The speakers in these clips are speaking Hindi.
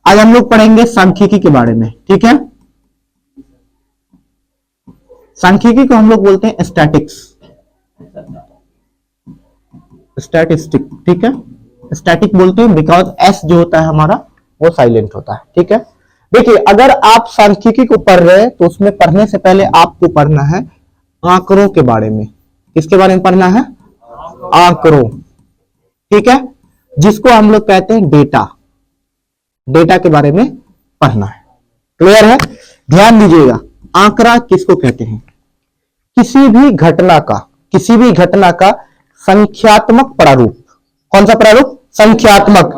आज हम लोग पढ़ेंगे सांख्यिकी के बारे में, ठीक है। सांख्यिकी को हम लोग बोलते हैं स्टैटिक्स, स्टैटिस्टिक, ठीक है। स्टैटिक बोलते हैं बिकॉज एस जो होता है हमारा वो साइलेंट होता है, ठीक है। देखिए अगर आप सांख्यिकी को पढ़ रहे हैं तो उसमें पढ़ने से पहले आपको पढ़ना है आंकड़ों के बारे में। किसके बारे में पढ़ना है? आंकड़ों, ठीक है, जिसको हम लोग कहते हैं डेटा। डेटा के बारे में पढ़ना है, क्लियर है। ध्यान दीजिएगा, आंकड़ा किसको कहते हैं? किसी भी घटना का संख्यात्मक प्रारूप। कौन सा प्रारूप? संख्यात्मक।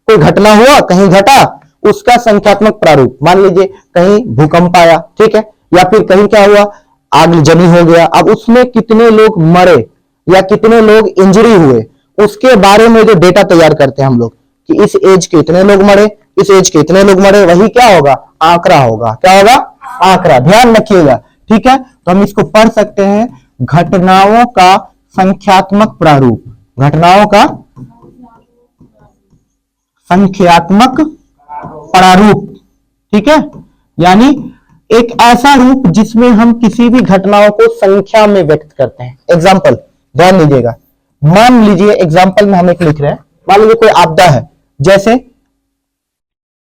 कोई घटना हुआ, कहीं घटा, उसका संख्यात्मक प्रारूप। मान लीजिए कहीं भूकंप आया, ठीक है, या फिर कहीं क्या हुआ, आगजनी हो गया, अब उसमें कितने लोग मरे या कितने लोग इंजरी हुए, उसके बारे में जो डेटा तैयार करते हैं हम लोग कि इस एज के इतने लोग मरे, इस एज के इतने लोग मरे, वही क्या होगा? आंकड़ा होगा। क्या होगा? आंकड़ा। ध्यान रखिएगा, ठीक है। तो हम इसको पढ़ सकते हैं घटनाओं का संख्यात्मक प्रारूप। घटनाओं का संख्यात्मक प्रारूप, ठीक है, यानी एक ऐसा रूप जिसमें हम किसी भी घटनाओं को संख्या में व्यक्त करते हैं। एग्जाम्पल ध्यान दीजिएगा, मान लीजिए एग्जाम्पल में हम एक लिख रहे हैं, मान लीजिए कोई आपदा है, जैसे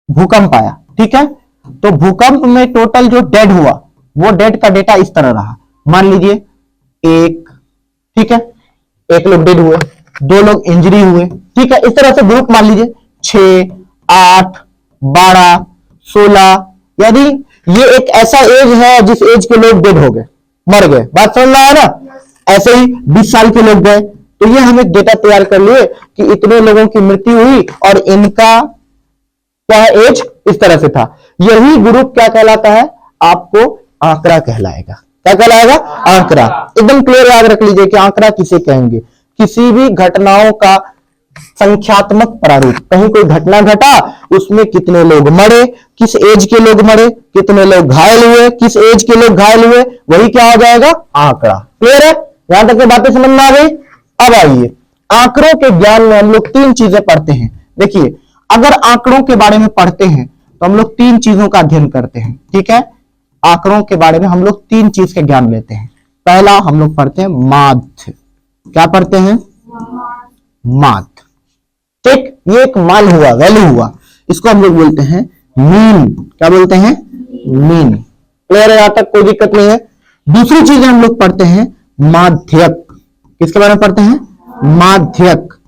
भूकंप आया, ठीक है, तो भूकंप में टोटल जो डेड हुआ वो डेड का डेटा इस तरह रहा। मान लीजिए एक, ठीक है, एक लोग डेड हुए, 2 लोग इंजरी हुए, ठीक है, इस तरह से ग्रुप मान लीजिए 6, 8, 12, 16, यानी ये एक ऐसा एज है जिस एज के लोग डेड हो गए, मर गए। बात समझ में आया ना? ऐसे ही 20 साल के लोग गए, तो ये हम एक डेटा तैयार कर लिए कि इतने लोगों की मृत्यु हुई और इनका क्या एज इस तरह से था। यही ग्रुप क्या कहलाता है? आपको आंकड़ा कहलाएगा। क्या कहलाएगा? आंकड़ा। एकदम क्लियर याद रख लीजिए कि आंकड़ा किसे कहेंगे? किसी भी घटनाओं का संख्यात्मक प्रारूप। कहीं कोई घटना घटा, उसमें कितने लोग मरे, किस एज के लोग मरे, कितने लोग घायल हुए, किस एज के लोग घायल हुए, वही क्या हो जाएगा? आंकड़ा। क्लियर है? यहां तक की बातें समझ में आ गई? अब आइए, आंकड़ों के ज्ञान में हम लोग 3 चीजें पढ़ते हैं। देखिए अगर आंकड़ों के बारे में पढ़ते हैं तो हम लोग 3 चीजों का अध्ययन करते हैं, ठीक है। आंकड़ों के बारे में हम लोग 3 चीज के ज्ञान लेते हैं। पहला हम लोग पढ़ते हैं माध्य। क्या पढ़ते हैं? माध्य, ठीक। ये एक मान हुआ, वैल्यू हुआ, इसको हम लोग बोलते हैं मीन। क्या बोलते हैं? मीन। क्लियर है? यहां तक कोई दिक्कत नहीं है। दूसरी चीज हम लोग पढ़ते हैं माध्यक। किसके बारे में पढ़ते हैं? माध्यक।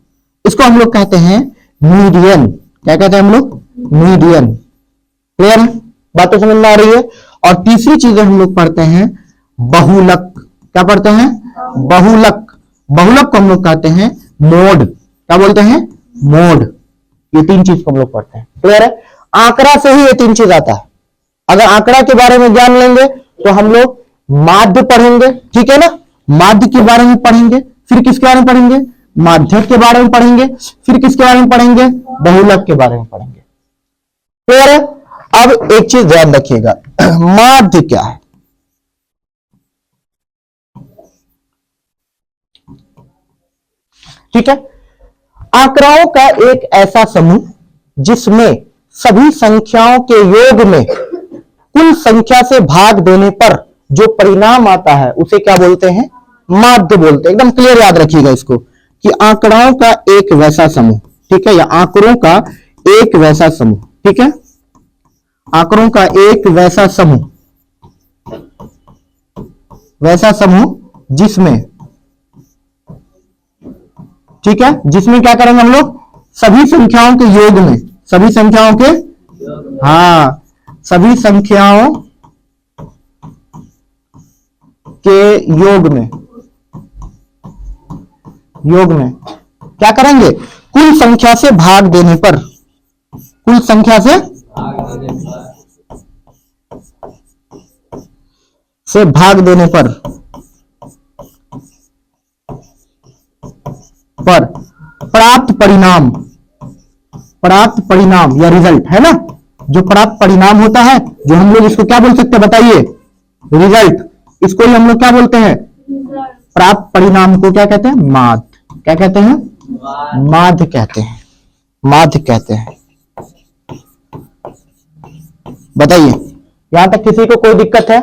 इसको हम लोग कहते हैं मीडियन। क्या कहते हैं हम लोग? मीडियन। क्लियर है? बातें समझ में आ रही है? और तीसरी चीजें हम लोग पढ़ते हैं बहुलक। क्या पढ़ते हैं? बहुलक। बहुलक को हम लोग कहते हैं मोड। क्या बोलते हैं? मोड। ये 3 चीज को हम लोग पढ़ते हैं। क्लियर है? आंकड़ा से ही ये 3 चीज आता है। अगर आंकड़ा के बारे में जान लेंगे तो हम लोग माध्य पढ़ेंगे, ठीक है ना, माध्य के बारे में पढ़ेंगे, फिर किसके बारे में पढ़ेंगे? माध्यक के बारे में पढ़ेंगे, फिर किसके बारे में पढ़ेंगे? बहुलक के बारे में पढ़ेंगे। क्लियर है? अब एक चीज ध्यान रखिएगा, माध्य क्या है? ठीक है, आंकड़ों का एक ऐसा समूह जिसमें सभी संख्याओं के योग में कुल संख्या से भाग देने पर जो परिणाम आता है उसे क्या बोलते हैं? माध्य बोलते हैं। एकदम क्लियर याद रखिएगा इसको कि आंकड़ों का एक वैसा समूह, ठीक है, या आंकड़ों का एक वैसा समूह, ठीक है, आंकड़ों का एक वैसा समूह जिसमें, ठीक है, जिसमें क्या करेंगे हम लोग? सभी संख्याओं के योग में, सभी संख्याओं के, हाँ, सभी संख्याओं के योग में क्या करेंगे? कुल संख्या से भाग देने पर, कुल संख्या से भाग देने पर प्राप्त परिणाम या रिजल्ट है ना, जो प्राप्त परिणाम होता है, जो हम लोग इसको क्या बोल सकते हैं बताइए? रिजल्ट। इसको ही हम लोग क्या बोलते हैं? प्राप्त परिणाम को क्या कहते हैं? माध्य। क्या कहते हैं? माध्य कहते हैं। माध्य कहते हैं। बताइए, यहां तक किसी को कोई दिक्कत है?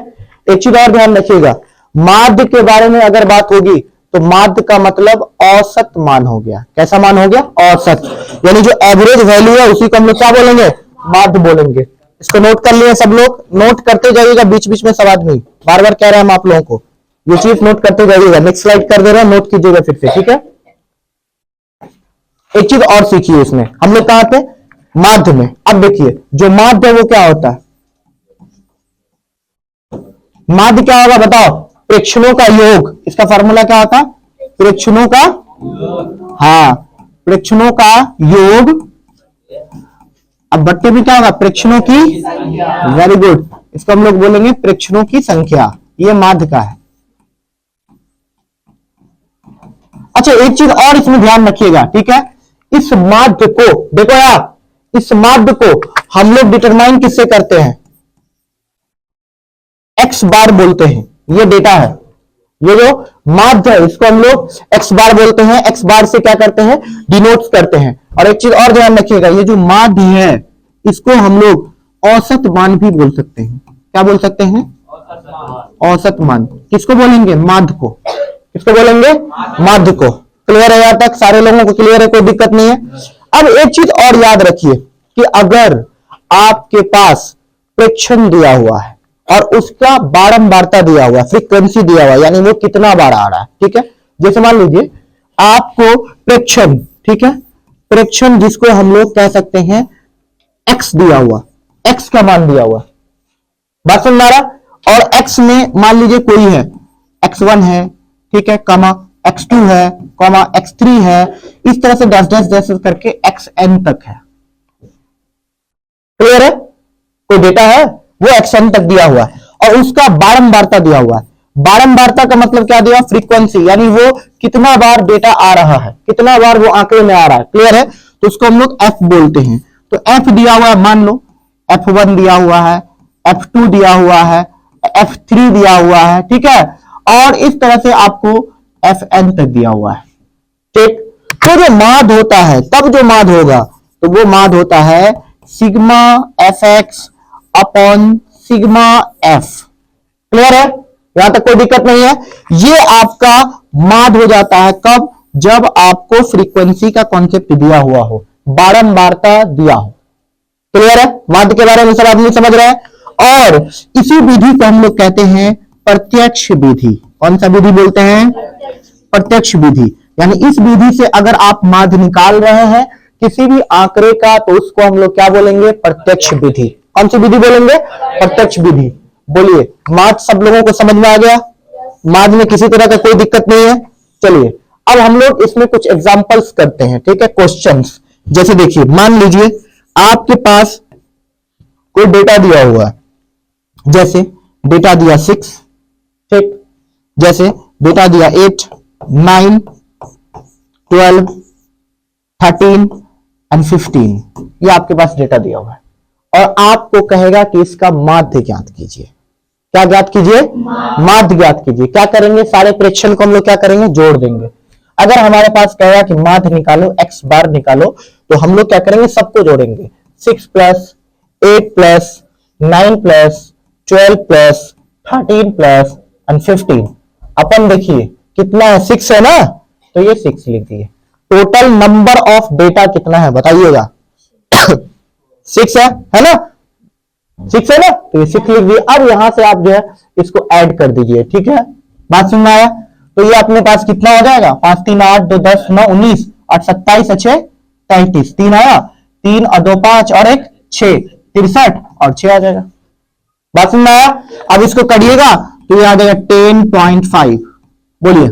एक चीज और ध्यान रखिएगा, माध्य के बारे में अगर बात होगी तो माध्य का मतलब औसत मान हो गया। कैसा मान हो गया? औसत, यानी जो एवरेज वैल्यू है उसी को हम लोग क्या बोलेंगे? माध्य बोलेंगे। इसको नोट कर लिए सब लोग, नोट करते जाइएगा बीच बीच में, सब आदमी बार बार कह रहे हैं हम आप लोगों को, ये चीज नोट करते जाइएगा। नेक्स्ट स्लाइड कर दे रहे हैं, नोट कीजिएगा फिर से, ठीक है। एक चीज और सीखिए इसमें, हम लोग कहां थे? माध्य में। अब देखिए जो माध्य है वो क्या होता है? माध्य क्या होगा बताओ? प्रेक्षणों का योग। इसका फॉर्मूला क्या होता? प्रेक्षणों का, हाँ, प्रेक्षणों का योग। अब बट्टे में क्या होगा? प्रेक्षणों की, वेरी गुड, इसको हम लोग बोलेंगे प्रेक्षणों की संख्या। ये माध्य का है। अच्छा एक चीज और इसमें ध्यान रखिएगा, ठीक है। इस माध्य को देखो यार, इस माध्य को हम लोग डिटरमाइन किससे करते हैं? एक्स बार बोलते हैं। ये डेटा है, ये जो माध्य है इसको हम लोग एक्स बार बोलते हैं। एक्स बार से क्या करते हैं? डिनोट करते हैं। और एक चीज और ध्यान रखिएगा, ये जो माध्य है इसको हम लोग औसत मान भी बोल सकते हैं। क्या बोल सकते हैं? औसत मान। किसको बोलेंगे? माध्य को। किसको बोलेंगे? माध्य को। क्लियर है? यहां तक सारे लोगों को क्लियर है? कोई दिक्कत नहीं है। अब एक चीज और याद रखिए कि अगर आपके पास प्रेक्षण दिया हुआ है और उसका बारंबारता दिया हुआ, फ्रीक्वेंसी दिया हुआ, यानी वो कितना बार आ रहा है, ठीक है। जैसे मान लीजिए आपको प्रेक्षण, ठीक है, प्रेक्षण जिसको हम लोग कह सकते हैं एक्स दिया हुआ, एक्स का मान दिया हुआ, बात सुन रहा, और एक्स में मान लीजिए कोई है, x1 है, ठीक है, कमा x2 है, कमा x3 है, इस तरह से डैश डैश डैश करके xn तक है। क्लियर है? कोई डेटा है वो xn तक दिया हुआ है और उसका बारंबारता दिया हुआ है। बारंबारता का मतलब क्या दिया? फ्रीक्वेंसी, यानी वो कितना बार डेटा आ रहा है, कितना बार वो आंकड़े में आ रहा है। क्लियर है? तो उसको हम लोग f बोलते हैं। तो f दिया हुआ है, मान लो f1 दिया हुआ है, f2 दिया हुआ है, f3 दिया हुआ है, ठीक है, और इस तरह से आपको fn तक दिया हुआ है, ठीक। तो जो माध्य होता है, तब जो माध्य होगा तो वो माध्य होता है sigma fx upon sigma f। Clear है? यहां तक कोई दिक्कत नहीं है। ये आपका माध्य हो जाता है कब? जब आपको फ्रीक्वेंसी का कॉन्सेप्ट दिया हुआ हो, बारंबारता दिया हो। क्लियर है? माध्य के बारे में सब आदमी समझ रहे हैं। और इसी विधि को हम लोग कहते हैं प्रत्यक्ष विधि। कौन सा विधि बोलते हैं? प्रत्यक्ष विधि। यानी इस विधि से अगर आप माध्य निकाल रहे हैं किसी भी आंकड़े का तो उसको हम लोग क्या बोलेंगे? प्रत्यक्ष विधि। कौन सी विधि बोलेंगे? प्रत्यक्ष विधि। बोलिए, माध्य सब लोगों को समझ में आ गया? माध्य में किसी तरह का कोई दिक्कत नहीं है? चलिए अब हम लोग इसमें कुछ एग्जांपल्स करते हैं, ठीक है, क्वेश्चंस। जैसे देखिए, मान लीजिए आपके पास कोई डेटा दिया हुआ है, जैसे डेटा दिया 6, ठीक, जैसे डेटा दिया 8, 9, 12, 13 एंड 15, ये आपके पास डेटा दिया हुआ है और आपको कहेगा कि इसका माध्य ज्ञात कीजिए। क्या ज्ञात कीजिए? माध्य ज्ञात कीजिए। क्या करेंगे? सारे प्रेक्षण को हम लोग क्या करेंगे? जोड़ देंगे। अगर हमारे पास कहेगा कि माध्य निकालो, एक्स बार निकालो, तो हम लोग क्या करेंगे? सबको जोड़ेंगे। 6 plus 8 plus 9 plus 12 plus 13 plus and 15 अपन देखिए कितना है? 6 है ना, तो ये 6 लिख दिए। टोटल नंबर ऑफ डेटा कितना है बताइएगा? 6 है ना? 6 है ना, तो ये 6 लिख दिए। अब यहां से आप जो है इसको ऐड कर दीजिए, ठीक है। बात सुनना आया? तो ये अपने पास कितना हो जाएगा? 5 3 8 2 10 9 19 8 27 6 33, 3 आया, 3 और 2 5 और 1 6, 63 और 6 आ जाएगा। बात सुनना आया? अब इसको करिएगा तो ये आ जाएगा 10.5। बोलिए,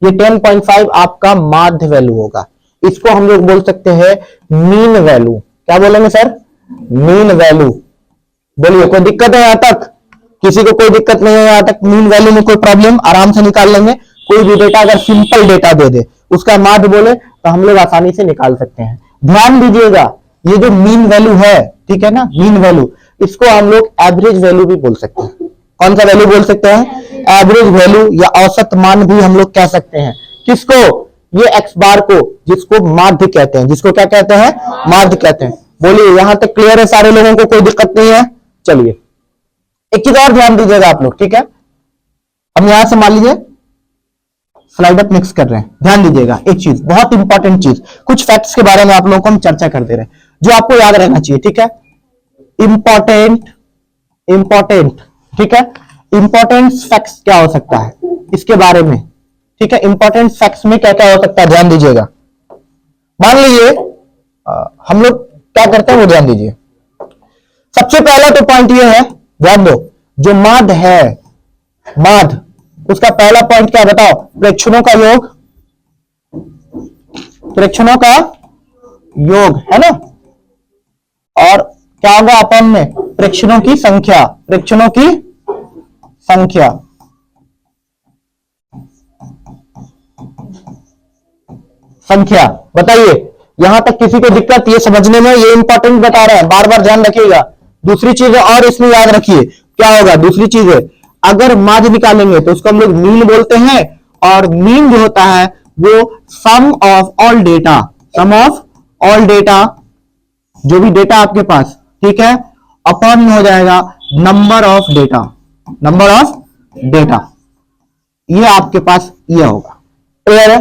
ये 10.5 आपका माध्य वैल्यू होगा। इसको हम लोग बोल सकते हैं मीन वैल्यू। क्या बोलेंगे सर? Mean value. बोलिए, कोई दिक्कत है यहां तक? किसी को कोई दिक्कत नहीं है यहां तक? मीन वैल्यू में कोई प्रॉब्लम? आराम से निकाल लेंगे। कोई भी डेटा अगर सिंपल डेटा दे दे उसका माध्य बोले तो हम लोग आसानी से निकाल सकते हैं। ध्यान दीजिएगा, ये जो मीन वैल्यू है, ठीक है ना, मीन वैल्यू, इसको हम लोग एवरेज वैल्यू भी बोल सकते हैं। कौन सा वैल्यू बोल सकते हैं? एवरेज वैल्यू या औसत मान भी हम लोग कह सकते हैं। किसको? ये एक्स बार को, जिसको माध्य कहते हैं। जिसको क्या कहते हैं? माध्य कहते हैं। बोलिए, यहां तक क्लियर है सारे लोगों को? कोई दिक्कत नहीं है? चलिए एक चीज और ध्यान दीजिएगा आप लोग, ठीक है। हम यहां से मान लीजिए स्लाइड अप नेक्स्ट कर रहे हैं, ध्यान दीजिएगा एक चीज, बहुत इंपॉर्टेंट चीज, कुछ फैक्ट्स के बारे में आप लोगों को हम चर्चा करते रहे जो आपको याद रहना चाहिए, ठीक है। इंपॉर्टेंट इंपॉर्टेंट ठीक है, इंपॉर्टेंट फैक्ट्स क्या हो सकता है इसके बारे में, ठीक है। इंपॉर्टेंट फैक्ट्स में क्या क्या हो सकता है ध्यान दीजिएगा। मान लीजिए हम लोग क्या करते हैं वो ध्यान दीजिए। सबसे पहला तो पॉइंट ये है, ध्यान दो, जो माध्य है, माध्य, उसका पहला पॉइंट क्या बताओ, प्रेक्षणों का योग, प्रेक्षणों का योग है ना। और क्या होगा अपन में, प्रेक्षणों की संख्या, प्रेक्षणों की संख्या, संख्या बताइए। यहां तक किसी को दिक्कत ये समझने में, ये इंपॉर्टेंट बता रहे हैं, बार बार ध्यान रखिएगा। दूसरी चीज और इसमें याद रखिए क्या होगा, दूसरी चीज है अगर माध्य निकालेंगे तो उसको हम लोग मीन बोलते हैं, और मीन जो होता है वो sum of all data, sum of all data, जो भी डेटा आपके पास, ठीक है, अपॉन हो जाएगा number of data, number of data, ये आपके पास ये होगा। क्लियर है।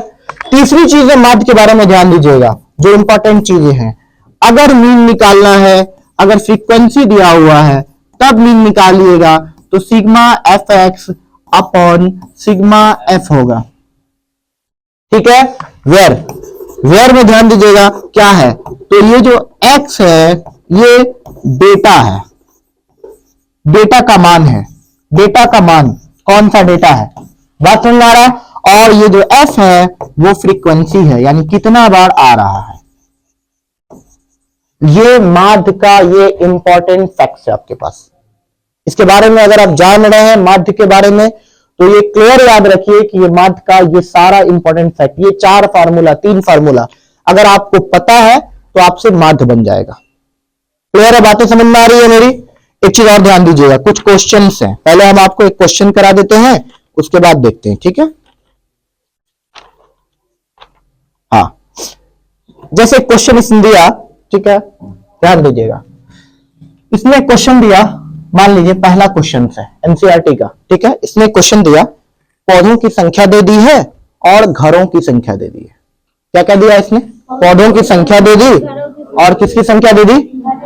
तीसरी चीज है माध्य के बारे में ध्यान दीजिएगा, जो इंपॉर्टेंट चीजें हैं, अगर मीन निकालना है, अगर फ्रीक्वेंसी दिया हुआ है तब मीन निकालिएगा तो sigma F x upon sigma F होगा, ठीक है। वेयर, वेयर में ध्यान दीजिएगा क्या है, तो ये जो एक्स है ये डेटा है, डेटा का मान है, डेटा का मान कौन सा डेटा है, बात समझ आ रहा है। और ये जो एफ है वो फ्रीक्वेंसी है, यानी कितना बार आ रहा है। ये माध्य का ये इंपॉर्टेंट फैक्ट है आपके पास। इसके बारे में अगर आप जान रहे हैं माध्य के बारे में तो ये क्लियर याद रखिए कि ये माध्य का ये सारा इंपॉर्टेंट फैक्ट, ये 4 फार्मूला 3 फार्मूला अगर आपको पता है तो आपसे माध्य बन जाएगा। क्लियर है, बातें समझ में आ रही है मेरी। एक चीज और ध्यान दीजिएगा, कुछ क्वेश्चंस हैं, पहले हम आपको एक क्वेश्चन करा देते हैं उसके बाद देखते हैं, ठीक है। हाँ, जैसे क्वेश्चन इसने दिया, ठीक है, ध्यान दीजिएगा, इसने क्वेश्चन दिया, मान लीजिए पहला क्वेश्चन है एनसीईआरटी का, ठीक है। इसने क्वेश्चन दिया, पौधों की संख्या दे दी है और घरों की संख्या दे दी है। क्या क्या दिया इसने, पौधों की संख्या दे दी और किसकी संख्या दे दी,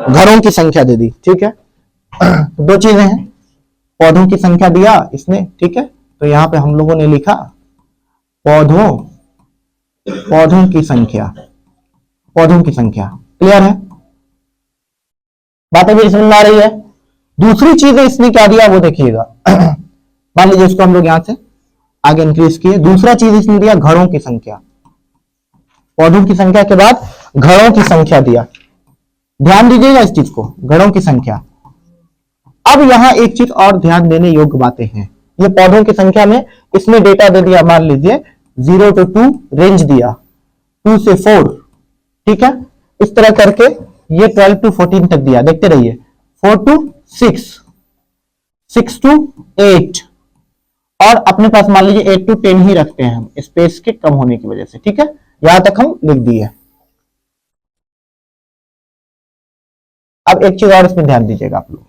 घरों की संख्या दे दी, ठीक है। तो दो चीजें हैं, पौधों की संख्या दिया इसने, ठीक है, तो यहां पे हम लोगों ने लिखा पौधों, पौधों की संख्या, पौधों की संख्या। क्लियर है, बातें भी समझ में आ रही है। दूसरी चीज इसने क्या दिया वो देखिएगा, मान लीजिए इसको हम लोग यहां से आगे इंक्रीज किए, दूसरा चीज इसने दिया घरों की संख्या, पौधों की संख्या के बाद घरों की संख्या दिया, ध्यान दीजिएगा इस चीज को, घरों की संख्या। अब यहां एक चीज और ध्यान देने योग्य बातें हैं, ये पौधों की संख्या में इसने डेटा दे दिया, मान लीजिए 0 to 2 रेंज दिया, 2 से 4, ठीक है, इस तरह करके ये 12 to 14 तक दिया, देखते रहिए, 4 to 6, 6 to 8, और अपने पास मान लीजिए 8 to 10 ही रखते हैं हम, स्पेस के कम होने की वजह से, ठीक है, यहां तक हम लिख दिए। अब एक चीज और इसमें ध्यान दीजिएगा आप लोग,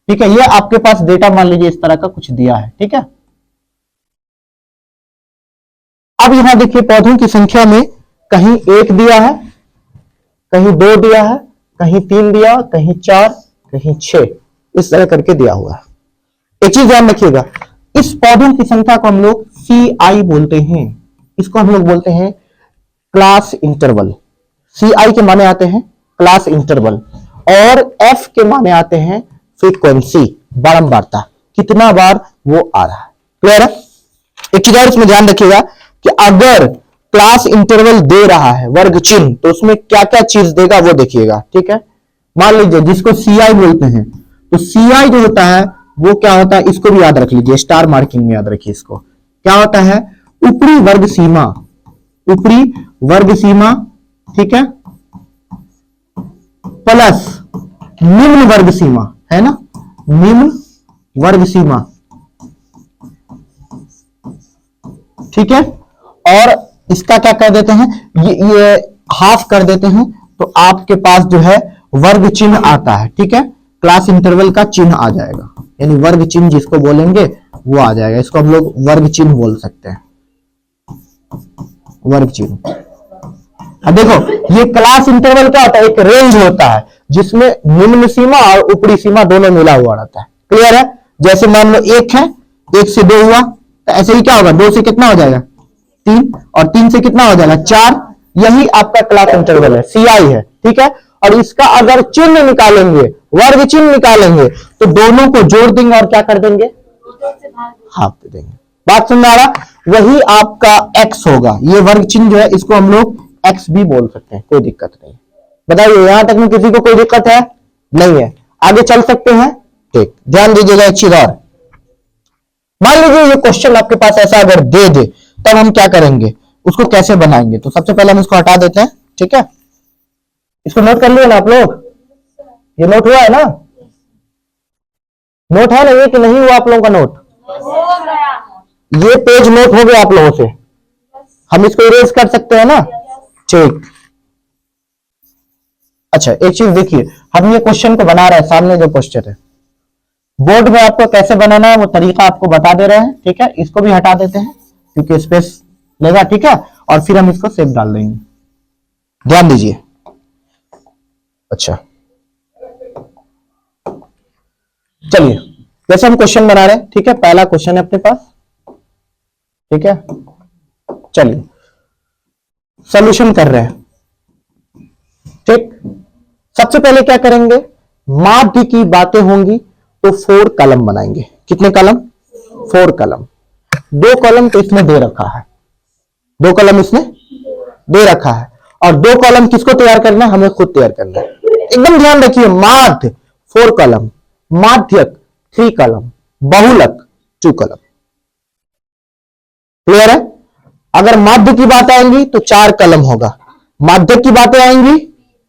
ठीक है, ये आपके पास डेटा मान लीजिए इस तरह का कुछ दिया है, ठीक है। अब यहां देखिए पौधों की संख्या में कहीं 1 दिया है, कहीं 2 दिया है, कहीं 3 दिया, कहीं 4, कहीं 6, इस तरह करके दिया हुआ है। एक चीज ध्यान रखिएगा, इस पौधों की संख्या को हम लोग CI बोलते हैं, इसको हम लोग बोलते हैं क्लास इंटरवल। CI के माने आते हैं क्लास इंटरवल, और F के माने आते हैं फ्रीक्वेंसी, बारंबारता, कितना बार वो आ रहा है। क्लियर है। एक चीज और इसमें ध्यान रखिएगा कि अगर क्लास इंटरवल दे रहा है वर्ग चिन्ह तो उसमें क्या क्या चीज देगा वो देखिएगा, ठीक है। मान लीजिए जिसको CI बोलते हैं, तो CI जो होता है वो क्या होता है, इसको भी याद रख लीजिए, स्टार मार्किंग में याद रखिए इसको, क्या होता है, ऊपरी वर्ग सीमा, ऊपरी वर्ग सीमा, ठीक है, प्लस निम्न वर्ग सीमा, है ना, निम्न वर्ग सीमा, ठीक है, और इसका क्या कर देते हैं, ये हाफ कर देते हैं, तो आपके पास जो है वर्ग चिन्ह आता है, ठीक है। क्लास इंटरवल का चिन्ह आ जाएगा, यानी वर्ग चिन्ह जिसको बोलेंगे वो आ जाएगा। इसको हम लोग वर्ग चिन्ह बोल सकते हैं, वर्ग चिन्ह। अब देखो ये क्लास इंटरवल क्या होता है, एक रेंज होता है जिसमें निम्न सीमा और ऊपरी सीमा दोनों मिला हुआ रहता है। क्लियर है? जैसे मान लो 1 है, 1 से 2 हुआ तो ऐसे ही क्या होगा, 2 से कितना हो जाएगा 3, और 3 से कितना हो जाएगा 4। यही आपका क्लास इंटरवल है, CI है। ठीक है, और इसका अगर चिन्ह निकालेंगे, वर्ग चिन्ह निकालेंगे, तो दोनों को जोड़ देंगे और क्या कर देंगे, हाफ दे देंगे। बात समझ आ रहा? वही आपका x होगा। ये वर्ग चिन्ह जो है इसको हम लोग x भी बोल सकते हैं, कोई दिक्कत नहीं। बताइए यहां तक में किसी को कोई दिक्कत है? नहीं है, आगे चल सकते हैं। ठीक, ध्यान दीजिएगा एक चीज और। मान लीजिए ये क्वेश्चन आपके पास ऐसा अगर दे दे, तब हम क्या करेंगे, उसको कैसे बनाएंगे? तो सबसे पहले हम इसको हटा देते हैं। ठीक है, इसको नोट कर लिया ना आप लोग? ये नोट हुआ है ना? नोट है ना ये कि नहीं हुआ आप लोगों का नोट? ये पेज नोट हो गया आप लोगों से? हम इसको इरेज कर सकते हैं ना? ठीक। अच्छा एक चीज देखिए, हम ये क्वेश्चन को बना रहे हैं, सामने जो क्वेश्चन है बोर्ड में आपको कैसे बनाना है वो तरीका आपको बता दे रहे हैं। ठीक है, इसको भी हटा देते हैं क्योंकि स्पेस लेगा। ठीक है, और फिर हम इसको सेव डाल देंगे। ध्यान दीजिए। अच्छा चलिए, जैसे हम क्वेश्चन बना रहे हैं, ठीक है, पहला क्वेश्चन है अपने पास। ठीक है, चलिए सॉल्यूशन कर रहे हैं। ठीक, सबसे पहले क्या करेंगे, माध्य की बातें होंगी तो 4 कॉलम बनाएंगे। कितने कॉलम? 4 कॉलम। 2 कॉलम तो इसमें दे रखा है, 2 कॉलम इसमें दे रखा है, और 2 कॉलम किसको तैयार करना है, हमें खुद तैयार करना है। एकदम ध्यान रखिए, माध्य 4 कॉलम, माध्यक 3 कॉलम, बहुलक 2 कॉलम। क्लियर है? अगर माध्य की बात आएंगी तो 4 कॉलम होगा, माध्यक की बातें आएंगी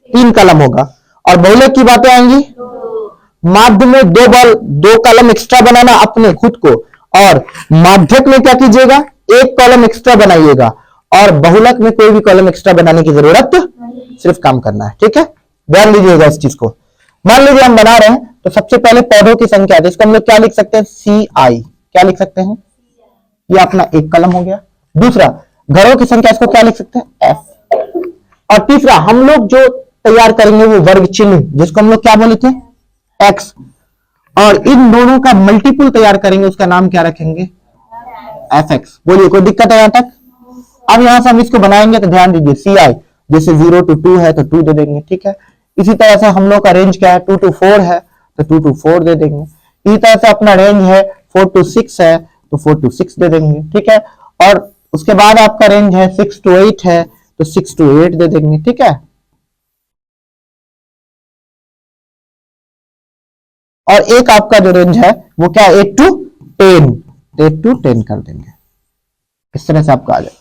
3 कॉलम होगा, और बहुलक की बातें आएंगी, माध्य में 2 कॉलम एक्स्ट्रा बनाना अपने खुद को, और माध्यक में क्या कीजिएगा, 1 कॉलम एक्स्ट्रा बनाइएगा, और बहुलक में कोई भी कॉलम एक्स्ट्रा बनाने की जरूरत सिर्फ काम करना है। ठीक है, ध्यान दीजिएगा इस चीज को। मान लीजिए हम बना रहे हैं, तो सबसे पहले पौधों की संख्या, तो इसको हम लोग क्या लिख सकते हैं, CI। क्या लिख सकते हैं, ये अपना 1 कॉलम हो गया। दूसरा, घरों की संख्या, इसको क्या लिख सकते हैं, F। और तीसरा, हम लोग जो तैयार करेंगे वो वर्ग चिन्ह, जिसको हम लोग क्या बोले थे, X। और इन दोनों का मल्टीपल तैयार करेंगे, उसका नाम क्या रखेंगे, FX। बोलिए कोई दिक्कत है यहां तक? अब यहां से हम इसको बनाएंगे तो ध्यान दीजिए, CI जैसे 0 to 2 है तो 2 दे देंगे। ठीक है, इसी तरह से हम लोग का रेंज क्या है, 2 to 4 है तो 2 to 4 दे देंगे। इसी तरह से अपना रेंज है 4 to 6 है तो 4 to 6 दे देंगे। ठीक है, और उसके बाद आपका रेंज है 6 to 8 है तो 6 to 8 दे देंगे। ठीक है, और एक आपका जो रेंज है वो क्या है, 8 to 10, 8 to 10 कर देंगे। इस तरह से आपका आ जाएगा।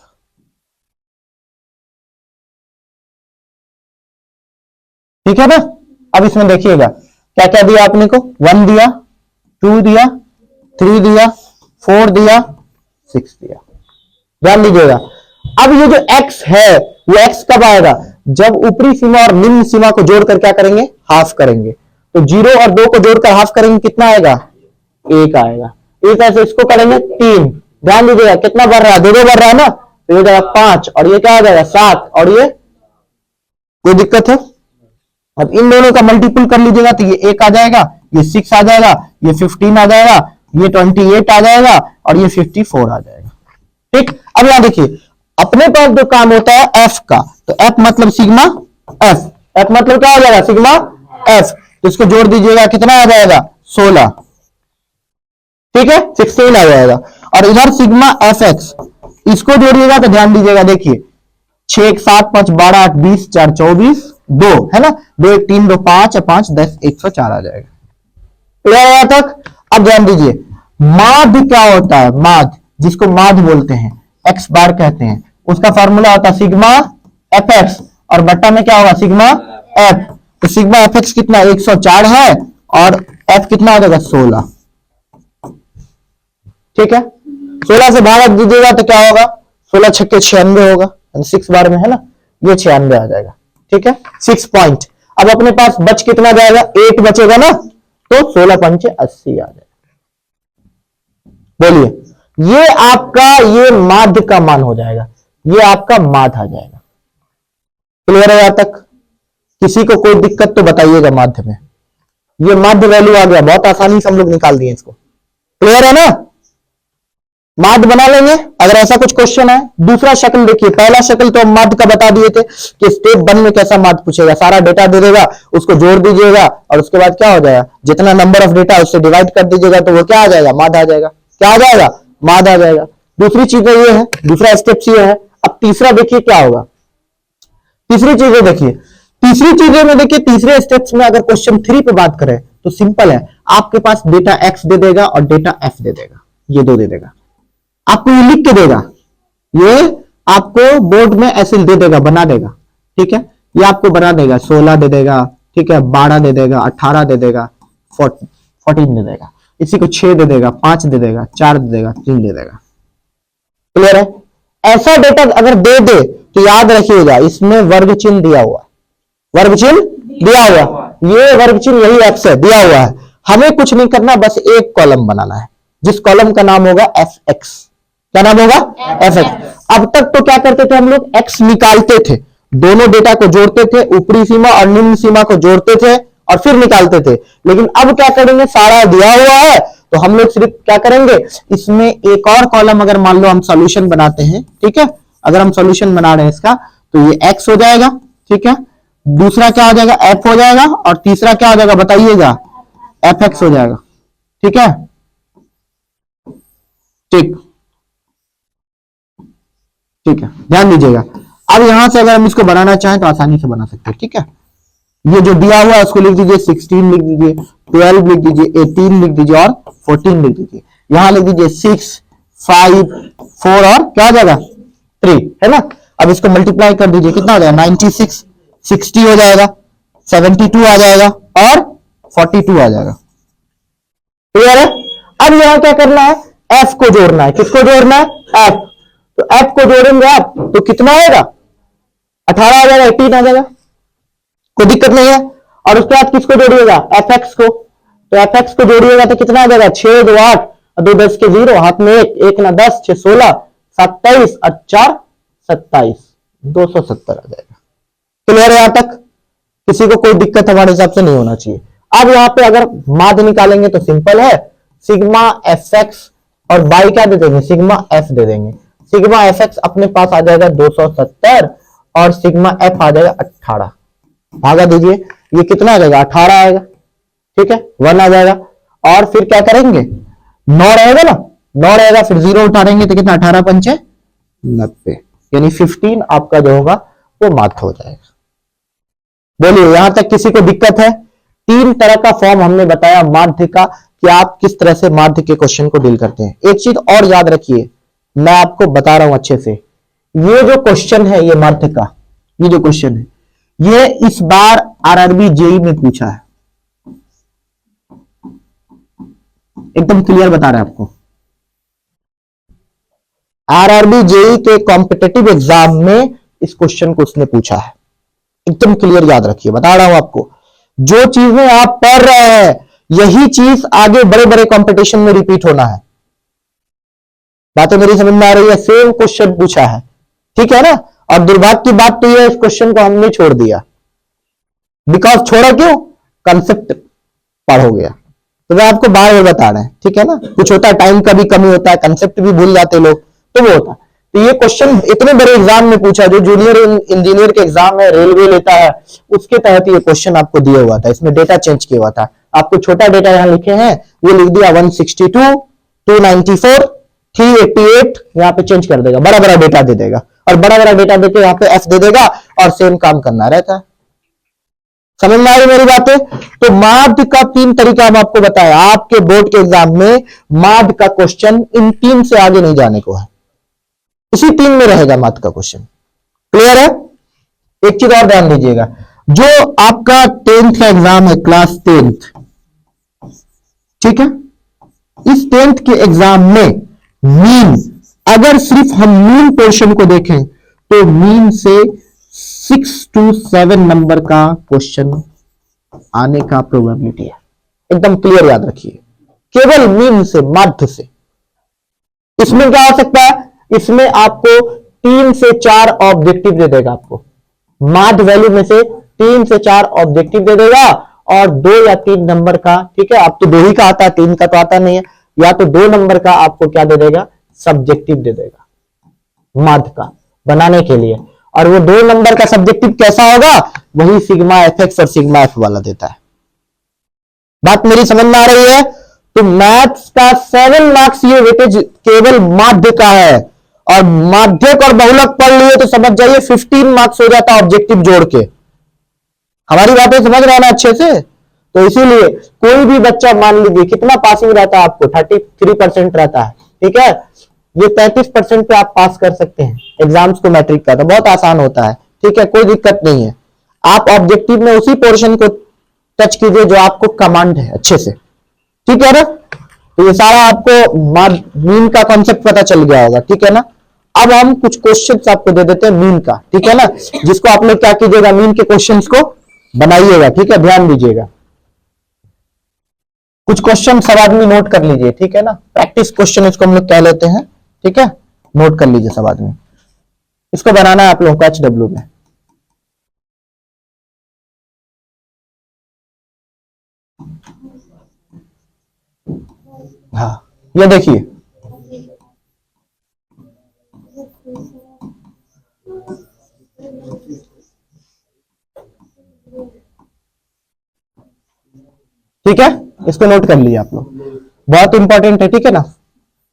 ठीक है ना? अब इसमें देखिएगा क्या क्या दिया आपने को, 1 दिया, 2 दिया, 3 दिया, 4 दिया, 6 दिया। ध्यान दीजिएगा। अब ये जो x है वो x कब आएगा, जब ऊपरी सीमा और निम्न सीमा को जोड़कर क्या करेंगे, हाफ करेंगे। तो 0 और 2 को जोड़कर हाफ करेंगे, कितना आएगा, 1 आएगा। इस तरह से इसको करेंगे 3। ध्यान दीजिएगा कितना बढ़ रहा है, 2 बढ़ रहा है ना, तो ये जाएगा 5, और ये क्या आ जाएगा 7, और ये कोई दिक्कत है। अब इन दोनों का मल्टीपल कर लीजिएगा तो ये 1 आ जाएगा, ये 6 आ जाएगा, ये 15 आ जाएगा, ये 28 आ जाएगा, और ये 54 आ जाएगा। ठीक, अब यहां देखिए अपने पास जो काम होता है F का, तो F मतलब सिग्मा F, F मतलब क्या हो जाएगा, सिग्मा F। तो इसको जोड़ दीजिएगा, कितना आ जाएगा, 16। ठीक है, 16 आ जाएगा। और इधर सिग्मा FX, इसको जोड़िएगा तो ध्यान दीजिएगा, देखिए 6 1 7 5 12 8 20 4 24 2 है ना, 2 1 3 2 5 5 10 104 आ जाएगा। क्लियर है यहां तक? अब ध्यान दीजिए, माध्य क्या होता है, माध्य जिसको माध्य बोलते हैं, x बार कहते हैं, उसका फार्मूला होता है सिग्मा fx, और बट्टा में क्या होगा, सिग्मा f। तो सिग्मा fx कितना 104 है, और f कितना हो जाएगा 16। ठीक है, 16 से भाग दीजिएगा तो क्या होगा, 16 छक्के 96 होगा, 6 बार में है ना, ये 96 आ जाएगा। ठीक है, 6 पॉइंट। अब अपने पास बच कितना जाएगा, 8 बचेगा ना, तो 16 पंचे 80 आ जाएगा। बोलिए, ये आपका ये माध्य का मान हो जाएगा, ये आपका माध्य आ जाएगा। क्लियर है? यहां तक किसी को कोई दिक्कत तो बताइएगा माध्य में। ये माध्य वैल्यू आ गया, बहुत आसानी से हम लोग निकाल दिए इसको। क्लियर है ना? माध्य बना लेंगे अगर ऐसा कुछ क्वेश्चन है। दूसरा शक्ल देखिए, पहला शक्ल तो हम माध्य का बता दिए थे कि स्टेप 1 में कैसा माध्य पूछेगा, सारा डेटा दे देगा, उसको जोड़ दीजिएगा और उसके बाद क्या हो जाएगा, जितना नंबर ऑफ डेटा उससे डिवाइड कर दीजिएगा तो वो क्या आ जाएगा, माध्य आ जाएगा। क्या आ जाएगा? माध्य आ जाएगा। दूसरी चीज ये है, दूसरा स्टेप ये है। अब तीसरा देखिए क्या होगा। तीसरी चीजें देखिए, तीसरी चीजें में देखिए, तीसरे स्टेप्स में अगर क्वेश्चन 3 पे बात करें तो सिंपल है, आपके पास डेटा x दे देगा और डेटा f दे देगा, ये दो दे देगा, आपको ये लिख के देगा, ये आपको बोर्ड में ऐसे दे देगा, बना देगा। ठीक है, ये आपको बना देगा, 16 दे देगा, ठीक है, 12 दे देगा, 18 दे देगा, 14 दे देगा, इसी को 6 दे देगा, 5 दे देगा, 4 दे देगा, 3 दे देगा। क्लियर है? ऐसा डेटा अगर दे दे तो याद रखिएगा इसमें वर्ग चिन्ह दिया हुआ, वर्ग चिन्ह दिया हुआ, ये वर्ग चिन्ह यही एक्स है, दिया हुआ है। हमें कुछ नहीं करना, बस एक कॉलम बनाना है जिस कॉलम का नाम होगा एफ एक्स। क्या नाम होगा? F x. अब तक तो क्या करते थे हम लोग, एक्स निकालते थे, दोनों डेटा को जोड़ते थे, ऊपरी सीमा और निम्न सीमा को जोड़ते थे और फिर निकालते थे। लेकिन अब क्या करेंगे, सारा दिया हुआ है तो हम लोग सिर्फ क्या करेंगे, इसमें एक और कॉलम अगर मान लो हम सॉल्यूशन बनाते हैं, ठीक है, अगर हम सॉल्यूशन बना रहे हैं इसका तो ये एक्स हो जाएगा, ठीक है, दूसरा क्या हो जाएगा, एफ हो जाएगा और तीसरा क्या हो जाएगा बताइएगा, एफ एक्स हो जाएगा। ठीक है, ठीक ठीक है, ध्यान दीजिएगा। अब यहां से अगर हम इसको बनाना चाहें तो आसानी से बना सकते हैं। ठीक है, ये जो दिया हुआ है उसको लिख दीजिए, 16 लिख दीजिए, 12 लिख दीजिए, 18 लिख दीजिए और 14 लिख दीजिए। यहां लिख दीजिए 6, 5, 4 और क्या हो जाएगा 3, है ना। अब इसको मल्टीप्लाई कर दीजिए, कितना हो जाएगा 96, 60 हो जाएगा, 72 आ जाएगा और 42 आ जाएगा। क्लियर है? अब यहां क्या करना है, एफ को जोड़ना है। किसको जोड़ना है? एफ। तो एफ को जोड़ेंगे आप तो कितना आएगा, 18 आ जाएगा, 18 आ जाएगा, कोई दिक्कत नहीं है। और उसके बाद किसको जोड़िएगा, एफ एक्स को। तो एफ एक्स को जोड़िएगा तो कितना आ जाएगा, 6, 2, 8 और 2 10 के 0, हाथ में 1, 1 ना 10, 6 16, 27 और 4 27, 270 आ जाएगा। क्लियर है? यहां तक किसी को कोई दिक्कत हमारे हिसाब से नहीं होना चाहिए। अब यहां पे अगर माध्य निकालेंगे तो सिंपल है, सिग्मा एफ एक्स और बाई क्या दे देंगे, सिग्मा एफ दे देंगे। सिग्मा एफ एक्स अपने पास आ जाएगा 270 और सिग्मा एफ आ जाएगा 18। भागा दीजिए, ये कितना आ जाएगा, 18 आएगा। ठीक है, 1 आ जाएगा और फिर क्या करेंगे, 9 रहेगा ना, 9 रहेगा, फिर 0 उठाएंगे तो कितना, 18 पंचे 90, यानी 15 आपका जो होगा वो माध्य हो जाएगा। बोलिए, यहां तक किसी को दिक्कत है? 3 तरह का फॉर्म हमने बताया माध्य का कि आप किस तरह से माध्य के क्वेश्चन को डील करते हैं। एक चीज और याद रखिए, मैं आपको बता रहा हूं अच्छे से, ये जो क्वेश्चन है, ये माध्य का, ये जो क्वेश्चन है, ये इस बार आरआरबी जेई में पूछा है। एकदम क्लियर बता रहे हैं आपको, आरआरबी जेई के कॉम्पिटिटिव एग्जाम में इस क्वेश्चन को उसने पूछा है। एकदम क्लियर याद रखिए, बता रहा हूं आपको, जो चीजें आप पढ़ रहे हैं यही चीज आगे बड़े बड़े कंपटीशन में रिपीट होना है। बातें मेरी समझ में आ रही है? सेम क्वेश्चन पूछा है, ठीक है ना। और दुर्भाग्य की बात तो यह, इस क्वेश्चन को हमने छोड़ दिया। बिकॉज छोड़ा क्यों, कंसेप्ट पढ़ हो गया। तो मैं आपको बार बार बता रहे हैं, ठीक है ना। कुछ होता है, टाइम का भी कमी होता है, कंसेप्ट भी भूल जाते लोग, तो वो होता है। तो ये क्वेश्चन इतने बड़े एग्जाम में पूछा, जो जूनियर इंजीनियर के एग्जाम है, रेलवे लेता है, उसके तहत ये क्वेश्चन आपको दिया हुआ था। इसमें डेटा चेंज किया हुआ था, आपको छोटा डेटा यहां लिखे हैं, वो लिख दिया 162, 294, 388, यहां पे चेंज कर देगा, बड़ा बड़ा डेटा दे देगा और बड़ा बड़ा डेटा देके यहां पे एफ दे देगा और सेम काम करना रहता है। समझ में आई मेरी बातें? तो माध्य का 3 तरीका हम आपको बताया, आपके बोर्ड के एग्जाम में माध्य का क्वेश्चन इन 3 से आगे नहीं जाने को है, इसी 3 में रहेगा माध्य का क्वेश्चन। क्लियर है? एक चीज और ध्यान दीजिएगा, जो आपका 10th का एग्जाम है, क्लास 10th, ठीक है, इस 10th के एग्जाम में मीन, अगर सिर्फ हम मीन पोर्शन को देखें तो मीन से 6 to 7 नंबर का क्वेश्चन आने का प्रोबेबिलिटी है। एकदम क्लियर याद रखिए, केवल मीन से, माध्य से। इसमें क्या हो सकता है, इसमें आपको 3 से 4 ऑब्जेक्टिव दे देगा, आपको माध्य वैल्यू में से 3 से 4 ऑब्जेक्टिव दे देगा और 2 या 3 नंबर का, ठीक है, अब तो 2 ही का आता है, 3 का तो आता नहीं है, या तो 2 नंबर का आपको क्या दे देगा, सब्जेक्टिव दे देगा माध्य का बनाने के लिए। और वो 2 नंबर का सब्जेक्टिव कैसा होगा, वही सिग्मा एफ एक्स और सिग्मा एफ वाला देता है। बात मेरी समझ में आ रही है? तो मैथ्स का 7 मार्क्स ये वेटेज केवल माध्य का है, और माध्यक और बहुलक पढ़ लिए तो समझ जाइए 15 मार्क्स हो जाता है ऑब्जेक्टिव जोड़ के। हमारी बातें समझ रहे हैं ना अच्छे से? तो इसीलिए कोई भी बच्चा, मान लीजिए कितना पासिंग रहता है आपको, 33% रहता है, ठीक है, ये 33% पे आप पास कर सकते हैं एग्जाम्स को, मैट्रिक का तो बहुत आसान होता है, ठीक है, कोई दिक्कत नहीं है। आप ऑब्जेक्टिव में उसी पोर्शन को टच कीजिए जो आपको कमांड है अच्छे से, ठीक है ना। तो ये सारा आपको मीन का कॉन्सेप्ट पता चल गया होगा, ठीक है ना। अब हम कुछ क्वेश्चंस आपको दे देते हैं मीन का, ठीक है ना, जिसको आप लोग क्या कीजिएगा, मीन के क्वेश्चंस को बनाइएगा, ठीक है, ध्यान दीजिएगा। कुछ क्वेश्चन सब आदमी नोट कर लीजिए, ठीक है ना, प्रैक्टिस क्वेश्चन इसको हम लोग कह लेते हैं, ठीक है, नोट कर लीजिए सब आदमी। इसको बनाना है आप लोगों को HW में। हाँ, ये देखिए, ठीक है, इसको नोट कर लीजिए आप लोग, बहुत इंपॉर्टेंट है, ठीक है ना।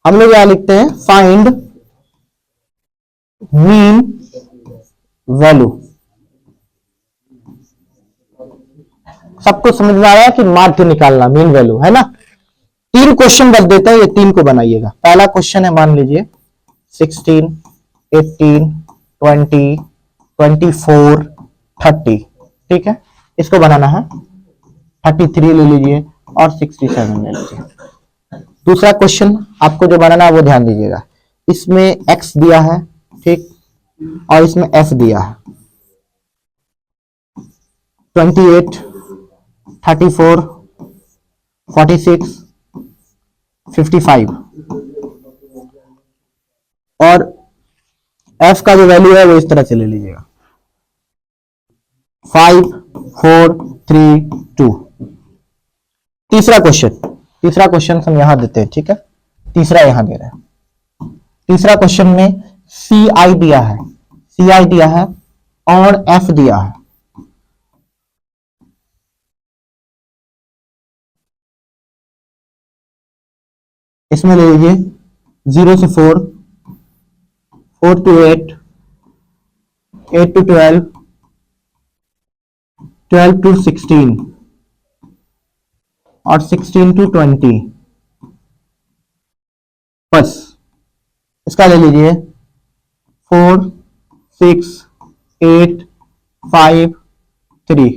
हम लोग यहां लिखते हैं फाइंड मीन वैल्यू। सबको समझ में आया कि माध्य निकालना, मीन वैल्यू, है ना। 3 क्वेश्चन बस देते हैं, ये 3 को बनाइएगा। पहला क्वेश्चन है, मान लीजिए 16, 18, 20, 24, 30, ठीक है, इसको बनाना है। 33 ले लीजिए और 67 ले लीजिए। दूसरा क्वेश्चन आपको जो बनाना है वो ध्यान दीजिएगा, इसमें x दिया है, ठीक, और इसमें f दिया है। 28, 34, 46, 55, और f का जो वैल्यू है वो इस तरह से ले लीजिएगा, 5, 4, 3, 2। तीसरा क्वेश्चन हम यहां देते हैं, ठीक है, तीसरा यहां दे रहे हैं। तीसरा क्वेश्चन में CI दिया है और F दिया है। इसमें ले लीजिए 0 से 4, 4 to 8, 8 to 12, 12 to 16 और 16 to 20। बस इसका ले लीजिए 4, 6, 8, 5, 3,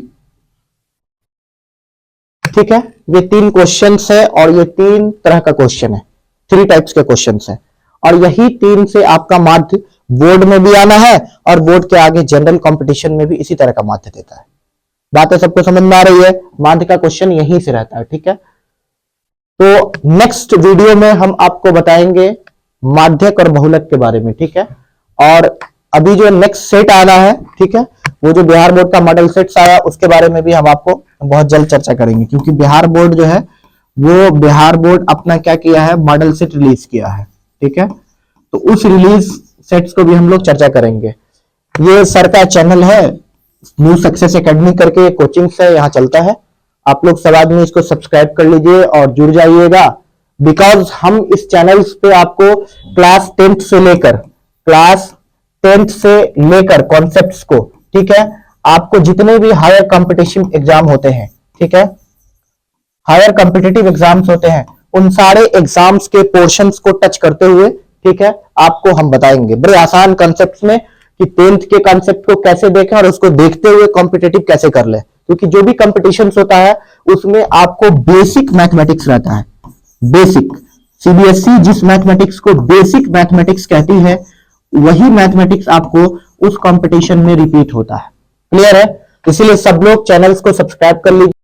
ठीक है। ये 3 क्वेश्चंस है और ये 3 तरह का क्वेश्चन है, 3 टाइप्स के क्वेश्चंस है, और यही 3 से आपका माध्य बोर्ड में भी आना है और बोर्ड के आगे जनरल कंपटीशन में भी इसी तरह का माध्य देता है। बातें सबको समझ में आ रही है? माध्य का क्वेश्चन यहीं से रहता है, ठीक है। तो नेक्स्ट वीडियो में हम आपको बताएंगे माध्यक और बहुलक के बारे में, ठीक है। और अभी जो नेक्स्ट सेट आना है, ठीक है, वो जो बिहार बोर्ड का मॉडल सेट्स आया उसके बारे में भी हम आपको बहुत जल्द चर्चा करेंगे, क्योंकि बिहार बोर्ड जो है वो बिहार बोर्ड अपना क्या किया है, मॉडल सेट रिलीज किया है, ठीक है। तो उस रिलीज सेट्स को भी हम लोग चर्चा करेंगे। ये सर का चैनल है न्यू सक्सेस एकेडमी करके, कोचिंग से यहाँ चलता है, आप लोग सब आदमी इसको सब्सक्राइब कर लीजिए और जुड़ जाइएगा। बिकॉज हम इस चैनल पे आपको क्लास 10th से लेकर कॉन्सेप्ट्स को, ठीक है, आपको जितने भी हायर कॉम्पिटिशन एग्जाम होते हैं, ठीक है, हायर कॉम्पिटिटिव एग्जाम्स होते हैं, उन सारे एग्जाम्स के पोर्शंस को टच करते हुए, ठीक है, आपको हम बताएंगे बड़े आसान कॉन्सेप्ट्स में कि 10th के कॉन्सेप्ट को कैसे देखें और उसको देखते हुए कॉम्पिटिटिव कैसे कर ले। क्योंकि जो भी कॉम्पिटिशन होता है उसमें आपको बेसिक मैथमेटिक्स रहता है, बेसिक। सीबीएसई जिस मैथमेटिक्स को बेसिक मैथमेटिक्स कहती है वही मैथमेटिक्स आपको उस कंपटीशन में रिपीट होता है। क्लियर है? इसलिए सब लोग चैनल्स को सब्सक्राइब कर लीजिए।